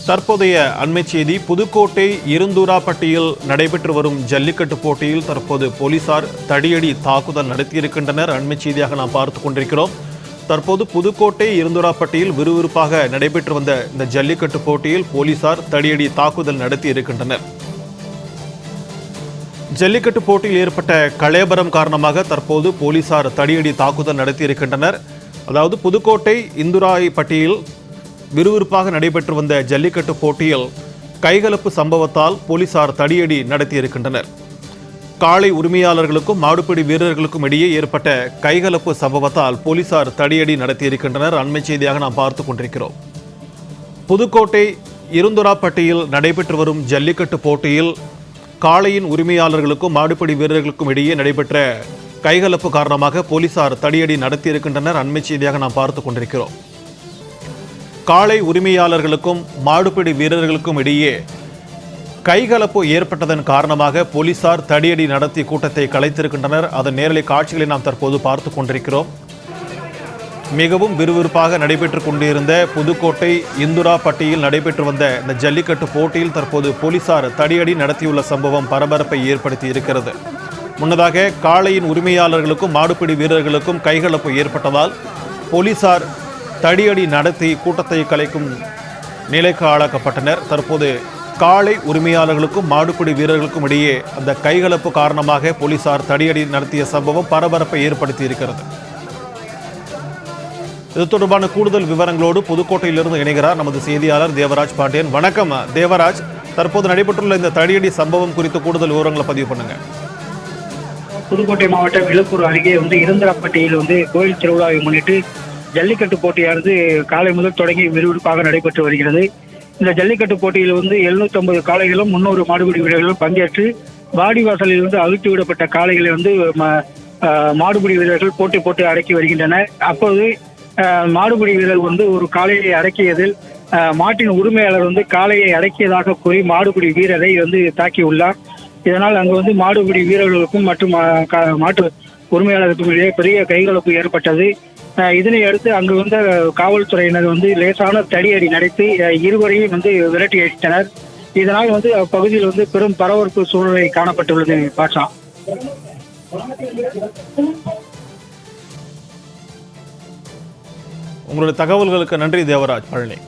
தற்போதைய அண்மை செய்தி. புதுக்கோட்டை இருந்தூராப்பட்டியில் நடைபெற்று வரும் ஜல்லிக்கட்டு போட்டியில் தற்போது போலீசார் தடியடி தாக்குதல் நடத்தியிருக்கின்றனர். அண்மை செய்தியாக நாம் பார்த்து கொண்டிருக்கிறோம். தற்போது புதுக்கோட்டை இருந்தூராப்பட்டியில் விறுவிறுப்பாக நடைபெற்று வந்த இந்த ஜல்லிக்கட்டு போட்டியில் போலீசார் தடியடி தாக்குதல் நடத்தி இருக்கின்றனர். ஜல்லிக்கட்டு போட்டியில் ஏற்பட்ட கலேபரம் காரணமாக தற்போது போலீசார் தடியடி தாக்குதல் நடத்தி இருக்கின்றனர். அதாவது புதுக்கோட்டை இந்துராய்பட்டியில் விறுவிறுப்பாக நடைபெற்று வந்த ஜல்லிக்கட்டு போட்டியில் கைகலப்பு சம்பவத்தால் போலீசார் தடியடி நடத்தியிருக்கின்றனர். காளை உரிமையாளர்களுக்கும் மாடுபிடி வீரர்களுக்கும் இடையே ஏற்பட்ட கைகலப்பு சம்பவத்தால் போலீசார் தடியடி நடத்தியிருக்கின்றனர். அண்மை செய்தியாக நாம் பார்த்து கொண்டிருக்கிறோம். புதுக்கோட்டை இருந்துராப்பட்டியில் நடைபெற்று வரும் ஜல்லிக்கட்டு போட்டியில் காளையின் உரிமையாளர்களுக்கும் மாடுபிடி வீரர்களுக்கும் இடையே நடைபெற்ற கைகலப்பு காரணமாக போலீசார் தடியடி நடத்தியிருக்கின்றனர். அண்மை செய்தியாக நாம் பார்த்து கொண்டிருக்கிறோம். காளை உரிமையாளர்களுக்கும் மாடுபிடி வீரர்களுக்கும் இடையே கைகலப்பு ஏற்பட்டதன் காரணமாக போலீசார் தடியடி நடத்தி கூட்டத்தை கலைத்திருக்கின்றனர். அதன் நேரலை காட்சிகளை நாம் தற்போது பார்த்து கொண்டிருக்கிறோம். மிகவும் விறுவிறுப்பாக நடைபெற்றுக் கொண்டிருந்த புதுக்கோட்டை இந்துராப்பட்டியில் நடைபெற்று வந்த இந்த ஜல்லிக்கட்டு போட்டியில் தற்போது போலீசார் தடியடி நடத்தியுள்ள சம்பவம் பரபரப்பை ஏற்படுத்தி இருக்கிறது. முன்னதாக காளையின் உரிமையாளர்களுக்கும் மாடுபிடி வீரர்களுக்கும் கைகலப்பு ஏற்பட்டதால் போலீசார் தடியடி நடத்தி கூட்டத்தை கலைக்கும் நிலைக்கு ஆளாக்கப்பட்டனர். தற்போது காளை உரிமையாளர்களுக்கும் மாடுபிடி வீரர்களுக்கும் இடையே அந்த கைகலப்பு காரணமாக போலீசார் தடியடி நடத்திய சம்பவம் பரபரப்பை ஏற்படுத்தி இருக்கிறது. இது தொடர்பான கூடுதல் விவரங்களோடு புதுக்கோட்டையிலிருந்து இணைகிறார் நமது செய்தியாளர் தேவராஜ் பாண்டியன். வணக்கம் தேவராஜ். தற்போது நடைபெற்றுள்ள இந்த தடியடி சம்பவம் குறித்து கூடுதல் விவரங்களை பதிவு பண்ணுங்க. புதுக்கோட்டை மாவட்டம் விழுப்புரம் அருகே இருந்தராப்பட்டியில் கோயில் திருவிழாவை முன்னிட்டு ஜல்லிக்கட்டு போட்டியானது காலை முதல் தொடங்கி விறுவிறுப்பாக நடைபெற்று வருகிறது. இந்த ஜல்லிக்கட்டு போட்டியில் 750 காளைகளும் 300 மாடுபிடி வீரர்களும் பங்கேற்று வாடிவாசலில் அழுத்தி விடப்பட்ட காளைகளை மாடுபிடி வீரர்கள் போட்டு அடக்கி வருகின்றனர். அப்போது மாடுபிடி வீரர் ஒரு காளையை அடக்கியதில் மாட்டின் உரிமையாளர் காளையை அடக்கியதாக கூறி மாடுபிடி வீரரை தாக்கியுள்ளார். இதனால் அங்கு மாடுபிடி வீரர்களுக்கும் மற்றும் மாட்டு உரிமையாளருக்கும் இடையே பெரிய கைகலப்பு ஏற்பட்டது. இதனை அடுத்து அங்கு காவல்துறையினர் லேசான தடியடி நடத்தி இருவரையும் விரட்டி அடித்தனர். இதனால் அப்பகுதியில் பெரும் பரபரப்பு சூழ்நிலை காணப்பட்டுள்ளது. பாஷா, உங்களுடைய தகவல்களுக்கு நன்றி தேவராஜ் பழனி.